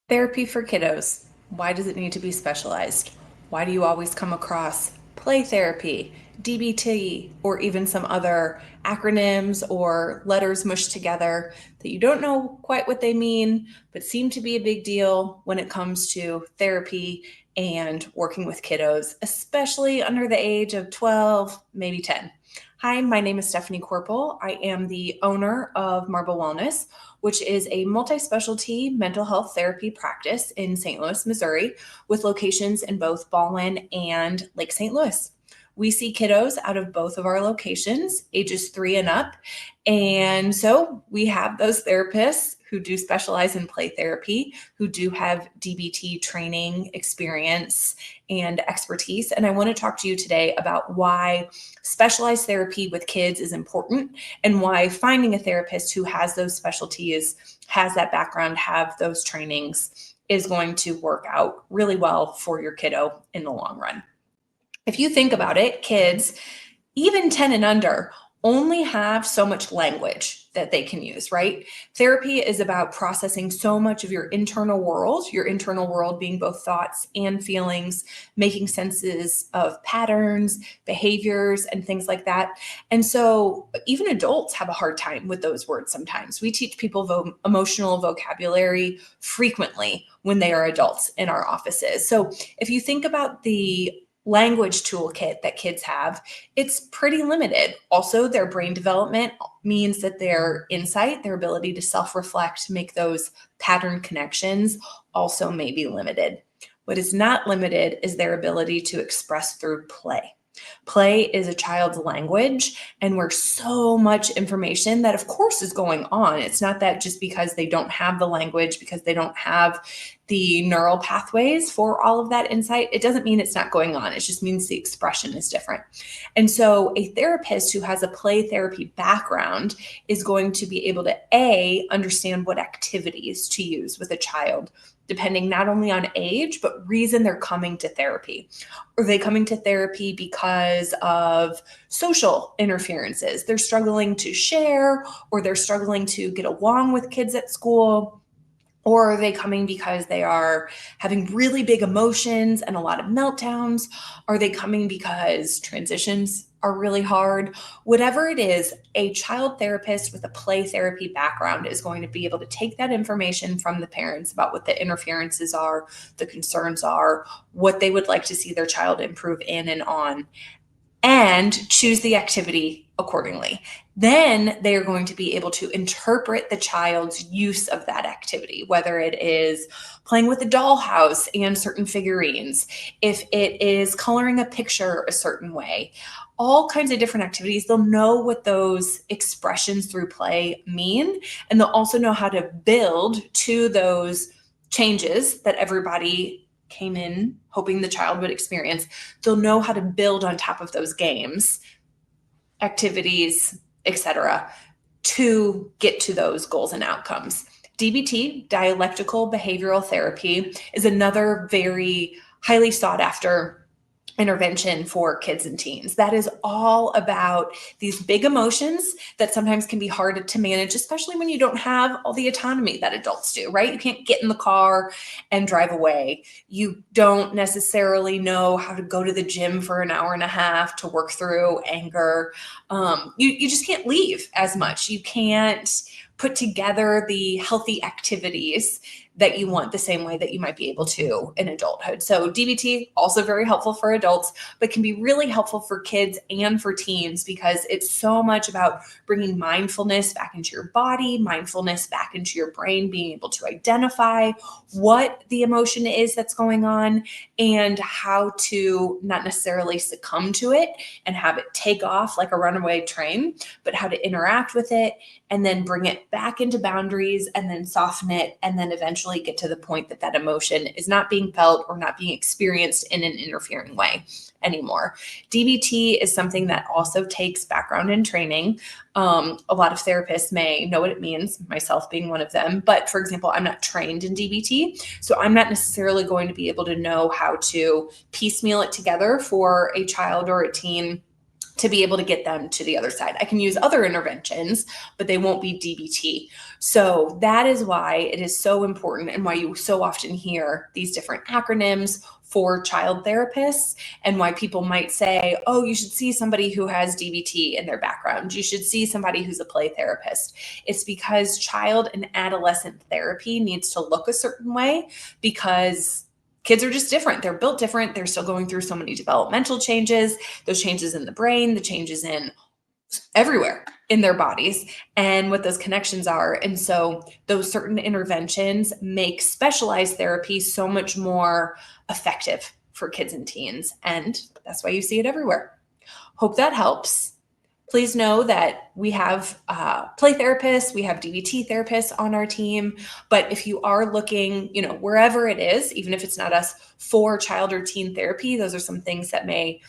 Therapy for kiddos. Why does it need to be specialized? Why do you always come across play therapy, DBT, or even some other acronyms or letters mushed together that you don't know quite what they mean, but seem to be a big deal when it comes to therapy and working with kiddos, especially under the age of 12, maybe 10? Hi, my name is Stephanie Corporal. I am the owner of Marble Wellness, which is a multi-specialty mental health therapy practice in St. Louis, Missouri, with locations in both Ballwin and Lake St. Louis. We see kiddos out of both of our locations, ages 3 and up. And so we have those therapists who do specialize in play therapy, who do have DBT training experience and expertise. And I want to talk to you today about why specialized therapy with kids is important and why finding a therapist who has those specialties, has that background, have those trainings is going to work out really well for your kiddo in the long run. If you think about it, kids, even 10 and under, only have so much language that they can use, right? Therapy is about processing so much of your internal world being both thoughts and feelings, making senses of patterns, behaviors, and things like that. And so even adults have a hard time with those words sometimes. We teach people emotional vocabulary frequently when they are adults in our offices. So if you think about the language toolkit that kids have, it's pretty limited. Also, their brain development means that their insight, their ability to self-reflect, make those pattern connections also may be limited. What is not limited is their ability to express through play. Play is a child's language, and where so much information that, of course, is going on. It's not that just because they don't have the language, because they don't have the neural pathways for all of that insight, it doesn't mean it's not going on. It just means the expression is different. And so a therapist who has a play therapy background is going to be able to understand what activities to use with a child, depending not only on age, but reason they're coming to therapy. Are they coming to therapy because of social interferences? They're struggling to share, or they're struggling to get along with kids at school. Or are they coming because they are having really big emotions and a lot of meltdowns? Are they coming because transitions are really hard? Whatever it is, a child therapist with a play therapy background is going to be able to take that information from the parents about what the interferences are, the concerns are, what they would like to see their child improve in and on, and choose the activity accordingly. Then they are going to be able to interpret the child's use of that activity, whether it is playing with a dollhouse and certain figurines, if it is coloring a picture a certain way, all kinds of different activities. They'll know what those expressions through play mean, and they'll also know how to build to those changes that everybody came in hoping the child would experience. They'll know how to build on top of those games, activities, etc., to get to those goals and outcomes. DBT, dialectical behavioral therapy, is another very highly sought after intervention for kids and teens. That is all about these big emotions that sometimes can be hard to manage, especially when you don't have all the autonomy that adults do, right? You can't get in the car and drive away. You don't necessarily know how to go to the gym for an hour and a half to work through anger. You just can't leave as much. You can't put together the healthy activities that you want the same way that you might be able to in adulthood. So DBT, also very helpful for adults, but can be really helpful for kids and for teens because it's so much about bringing mindfulness back into your body, mindfulness back into your brain, being able to identify what the emotion is that's going on and how to not necessarily succumb to it and have it take off like a runaway train, but how to interact with it and then bring it back into boundaries and then soften it and then eventually get to the point that that emotion is not being felt or not being experienced in an interfering way anymore. DBT is something that also takes background in training. A lot of therapists may know what it means, myself being one of them. But for example, I'm not trained in DBT, so I'm not necessarily going to be able to know how to piecemeal it together for a child or a teen to be able to get them to the other side. I can use other interventions, but they won't be DBT. So that is why it is so important and why you so often hear these different acronyms for child therapists, and why people might say, oh, you should see somebody who has DBT in their background. You should see somebody who's a play therapist. It's because child and adolescent therapy needs to look a certain way, because kids are just different. They're built different. They're still going through so many developmental changes, those changes in the brain, the changes in everywhere in their bodies, and what those connections are. And so those certain interventions make specialized therapy so much more effective for kids and teens. And that's why you see it everywhere. Hope that helps. Please know that we have play therapists, we have DBT therapists on our team. But if you are looking, wherever it is, even if it's not us, for child or teen therapy, those are some things that may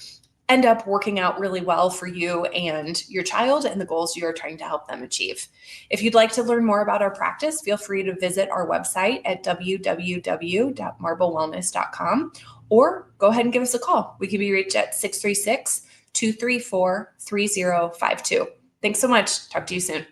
end up working out really well for you and your child and the goals you are trying to help them achieve. If you'd like to learn more about our practice, feel free to visit our website at www.marblewellness.com, or go ahead and give us a call. We can be reached at 636-234-3052. Thanks so much. Talk to you soon.